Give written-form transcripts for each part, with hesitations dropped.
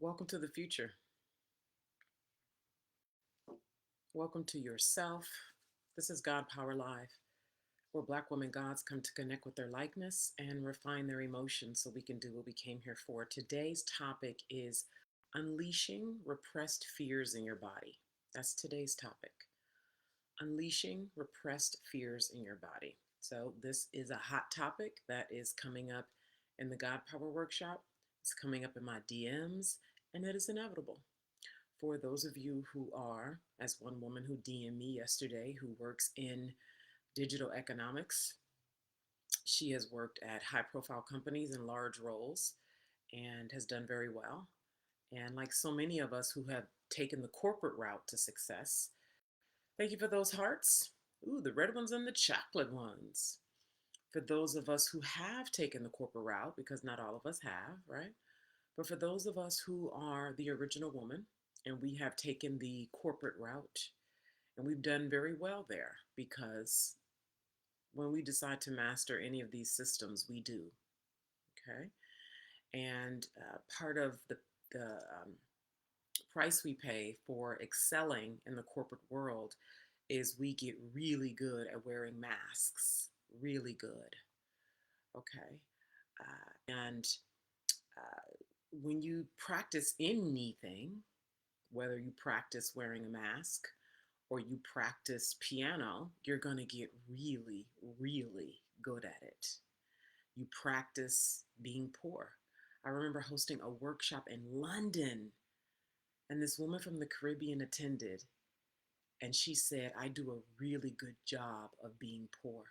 Welcome to the future. Welcome to yourself. This is God Power Live, where Black women gods come to connect with their likeness and refine their emotions so we can do what we came here for. Today's topic is unleashing repressed fears in your body. That's today's topic. Unleashing repressed fears in your body. So, this is a hot topic that is coming up in the God Power Workshop. It's coming up in my DMs, and it is inevitable. For those of you who are, as one woman who DM'd me yesterday, who works in digital economics, she has worked at high profile companies in large roles and has done very well. And like so many of us who have taken the corporate route to success, thank you for those hearts. Ooh, the red ones and the chocolate ones. For those of us who have taken the corporate route, because not all of us have, right? But for those of us who are the original woman and we have taken the corporate route, and we've done very well there because when we decide to master any of these systems, we do. Okay. And part of the price we pay for excelling in the corporate world is we get really good at wearing masks, really good. Okay. And when you practice anything, whether you practice wearing a mask or you practice piano, you're going to get really, really good at it. You practice being poor. I remember hosting a workshop in London, and this woman from the Caribbean attended, and she said, I do a really good job of being poor.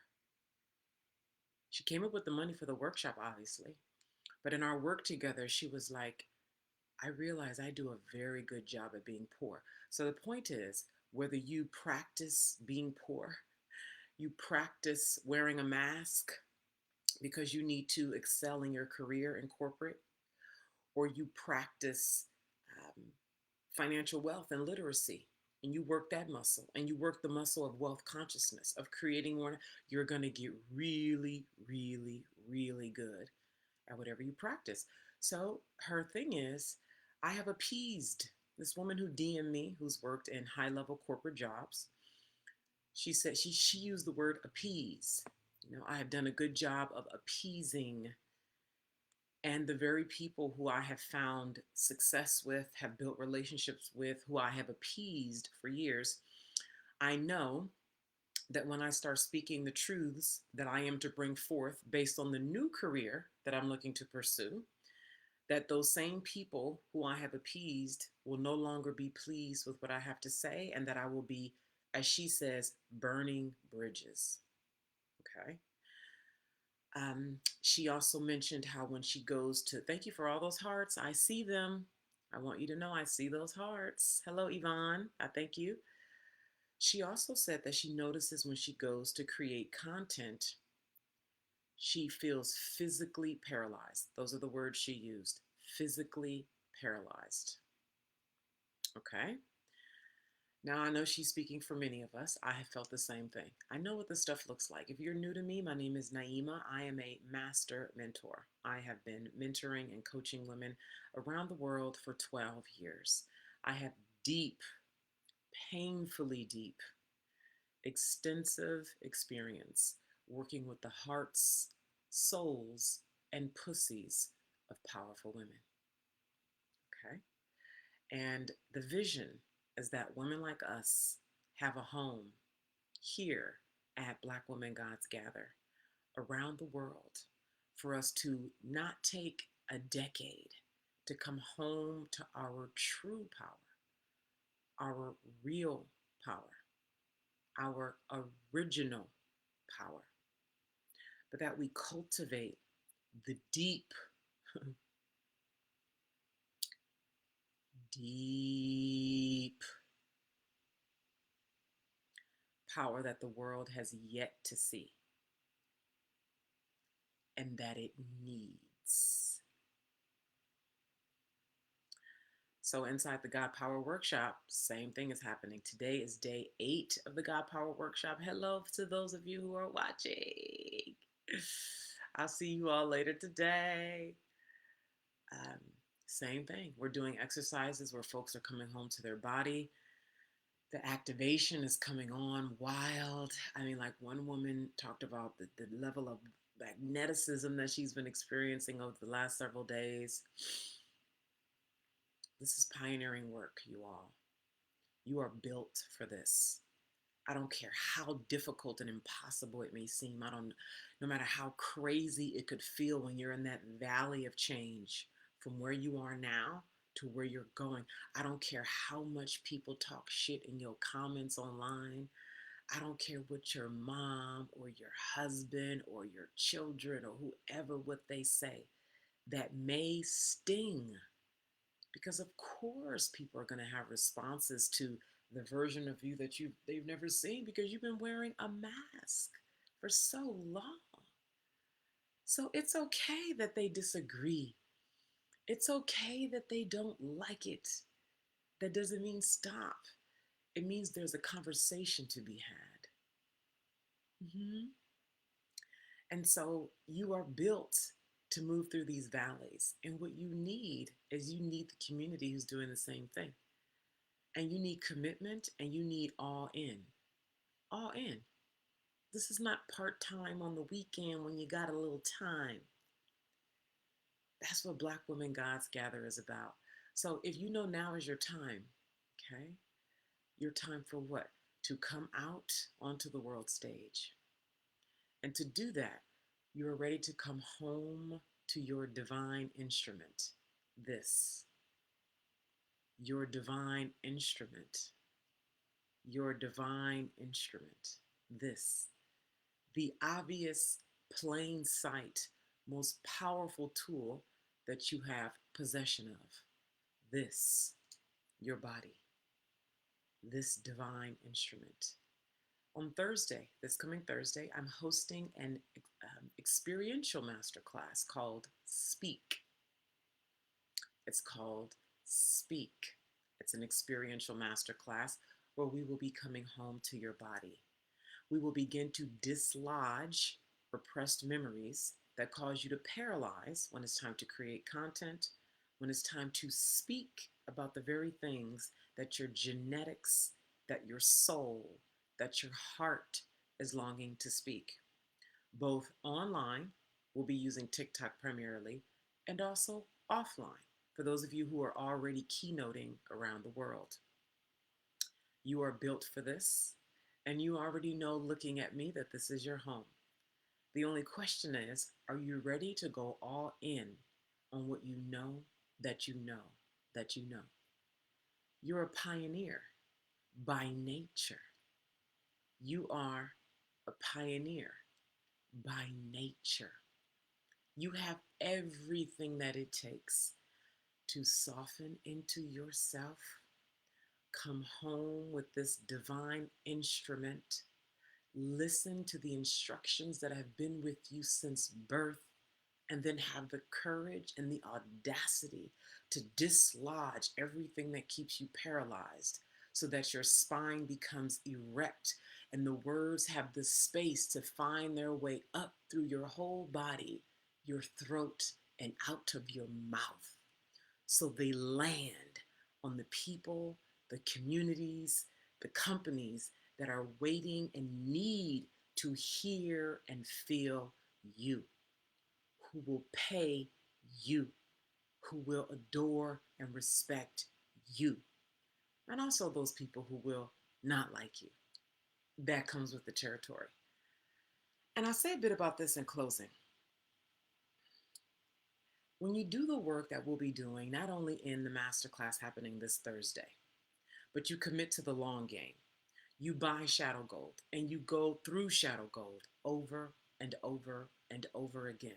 She came up with the money for the workshop, obviously, but in our work together, she was like, I realize I do a very good job at being poor. So the point is, whether you practice being poor, you practice wearing a mask because you need to excel in your career in corporate, or you practice um, financial wealth and literacy, and you work that muscle, and you work the muscle of wealth consciousness, of creating more, you're going to get really, really, really good at whatever you practice. So her thing is, I have appeased this woman who DM'd me, who's worked in high level corporate jobs. She said she used the word appease. I have done a good job of appeasing, and the very people who I have found success with, have built relationships with, who I have appeased for years, I know that when I start speaking the truths that I am to bring forth based on the new career that I'm looking to pursue, that those same people who I have appeased will no longer be pleased with what I have to say, and that I will be, as she says, burning bridges. Okay. She also mentioned how when she goes to, thank you for all those hearts. I see them. I want you to know I see those hearts. Hello, Yvonne. I thank you. She also said that she notices when she goes to create content, she feels physically paralyzed. Those are the words she used, physically paralyzed. Okay. Now, I know she's speaking for many of us. I have felt the same thing. I know what this stuff looks like. If you're new to me, my name is Naima. I am a master mentor. I have been mentoring and coaching women around the world for 12 years. I have deep, painfully deep, extensive experience working with the hearts, souls, and pussies of powerful women. Okay? And the vision is that women like us have a home here at Black Women Gods Gather around the world, for us to not take a decade to come home to our true power, our real power, our original power, but that we cultivate the deep, deep power that the world has yet to see and that it needs. So inside the God Power Workshop, same thing is happening. Today is day 8 of the God Power Workshop. Hello to those of you who are watching. I'll see you all later today. Um, Same thing. We're doing exercises where folks are coming home to their body. The activation is coming on wild. I mean, like one woman talked about the level of magneticism that she's been experiencing over the last several days. This is pioneering work, you all. You are built for this. I don't care how difficult and impossible it may seem. No matter how crazy it could feel when you're in that valley of change from where you are now to where you're going. I don't care how much people talk shit in your comments online. I don't care what your mom or your husband or your children or whoever what they say that may sting, because of course people are going to have responses to the version of you that they've never seen because you've been wearing a mask for so long. So it's okay that they disagree. It's okay that they don't like it. That doesn't mean stop. It means there's a conversation to be had. And so you are built to move through these valleys. And what you need is you need the community who's doing the same thing. And you need commitment and you need all in. All in. This is not part time on the weekend when you got a little time. That's what Black Women Gods Gather is about. So if you know now is your time, okay, your time for what? To come out onto the world stage. And to do that, you are ready to come home to your divine instrument. This, your divine instrument, your divine instrument. This, the obvious, plain sight, most powerful tool that you have possession of. This, your body, this divine instrument. On Thursday, this coming Thursday, I'm hosting an experiential masterclass called Speak. It's called Speak. It's an experiential masterclass where we will be coming home to your body. We will begin to dislodge repressed memories that cause you to paralyze when it's time to create content, when it's time to speak about the very things that your genetics, that your soul, that your heart is longing to speak. Both online, we'll be using TikTok primarily, and also offline for those of you who are already keynoting around the world. You are built for this, and you already know looking at me that this is your home. The only question is, are you ready to go all in on what you know that you know that you know? You're a pioneer by nature. You are a pioneer by nature. You have everything that it takes to soften into yourself, come home with this divine instrument, listen to the instructions that have been with you since birth, and then have the courage and the audacity to dislodge everything that keeps you paralyzed so that your spine becomes erect and the words have the space to find their way up through your whole body, your throat, and out of your mouth. So they land on the people, the communities, the companies that are waiting and need to hear and feel you, who will pay you, who will adore and respect you, and also those people who will not like you. That comes with the territory. And I'll say a bit about this in closing. When you do the work that we'll be doing, not only in the masterclass happening this Thursday, but you commit to the long game. You buy shadow gold and you go through shadow gold over and over and over again.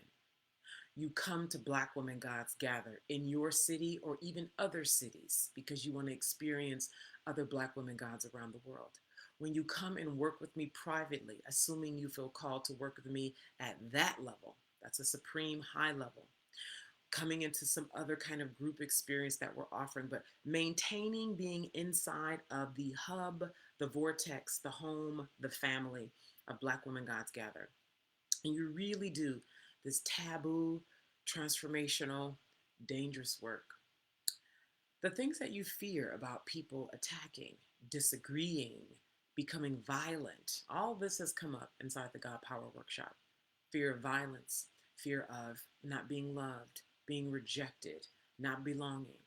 You come to Black Women Gods Gather in your city or even other cities because you want to experience other Black women gods around the world. When you come and work with me privately, assuming you feel called to work with me at that level, that's a supreme high level, coming into some other kind of group experience that we're offering, but maintaining being inside of the hub, the vortex, the home, the family of Black Women Gods Gather. And you really do this taboo, transformational, dangerous work The things that you fear about people attacking, disagreeing, becoming violent, all this has come up inside the God Power Workshop. Fear of violence, fear of not being loved, being rejected, not belonging.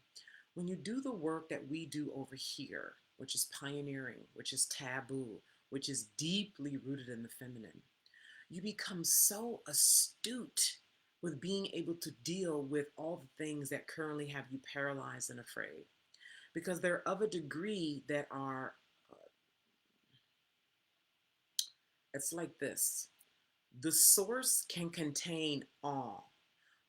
When you do the work that we do over here, which is pioneering, which is taboo, which is deeply rooted in the feminine, you become so astute with being able to deal with all the things that currently have you paralyzed and afraid. Because they're of a degree that are, it's like this: the source can contain all,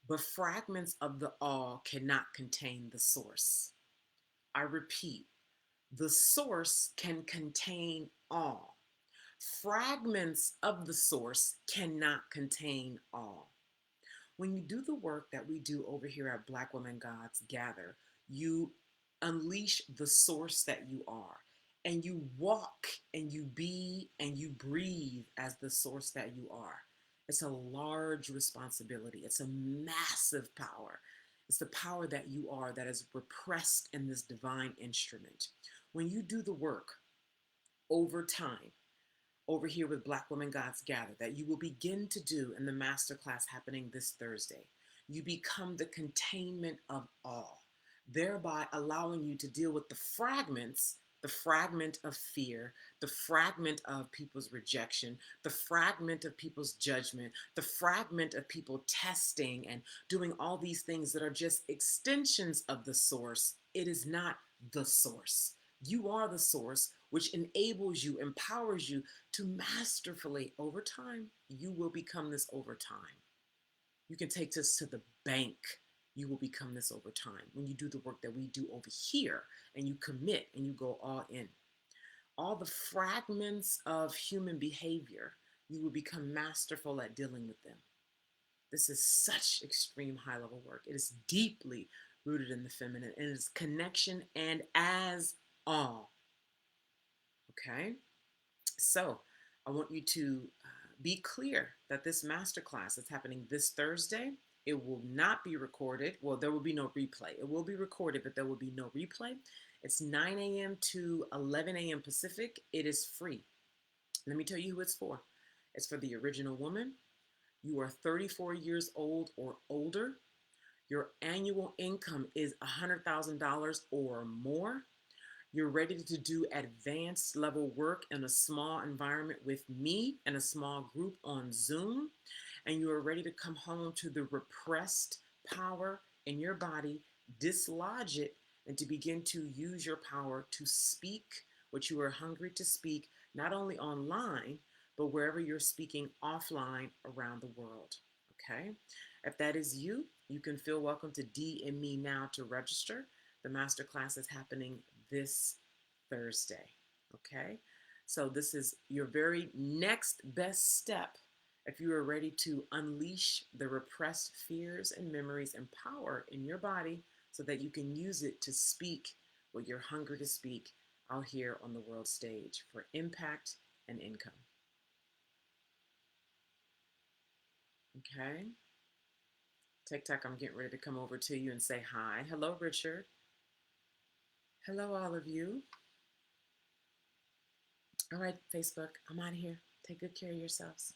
but fragments of the all cannot contain the source. I repeat, the source can contain all. Fragments of the source cannot contain all. When you do the work that we do over here at Black Women Gods Gather, you unleash the source that you are. And you walk and you be and you breathe as the source that you are. It's a large responsibility. It's a massive power. It's the power that you are that is repressed in this divine instrument. When you do the work over time, over here with Black Women Gods Gather, that you will begin to do in the masterclass happening this Thursday. You become the containment of all, thereby allowing you to deal with the fragment of fear, the fragment of people's rejection, the fragment of people's judgment, the fragment of people testing and doing all these things that are just extensions of the source. It is not the source. You are the source, which enables you, empowers you to masterfully, over time, you will become this over time. You can take this to the bank. You will become this over time when you do the work that we do over here and you commit and you go all in. All the fragments of human behavior, you will become masterful at dealing with them. This is such extreme high level work. It is deeply rooted in the feminine and it is connection and as all. Okay? So I want you to be clear that this masterclass is happening this Thursday. It will not be recorded. Well, there will be no replay. It will be recorded, but there will be no replay. It's 9 a.m. to 11 a.m. Pacific. It is free. Let me tell you who it's for. It's for the original woman. You are 34 years old or older. Your annual income is $100,000 or more. You're ready to do advanced level work in a small environment with me and a small group on Zoom. And you are ready to come home to the repressed power in your body, dislodge it, and to begin to use your power to speak what you are hungry to speak, not only online, but wherever you're speaking offline around the world. Okay? If that is you, you can feel welcome to DM me now to register. The masterclass is happening this Thursday. Okay? So this is your very next best step if you are ready to unleash the repressed fears and memories and power in your body so that you can use it to speak what you're hungry to speak out here on the world stage for impact and income. Okay? TikTok, I'm getting ready to come over to you and say hi. Hello, Richard. Hello, all of you. All right, Facebook, I'm out of here. Take good care of yourselves.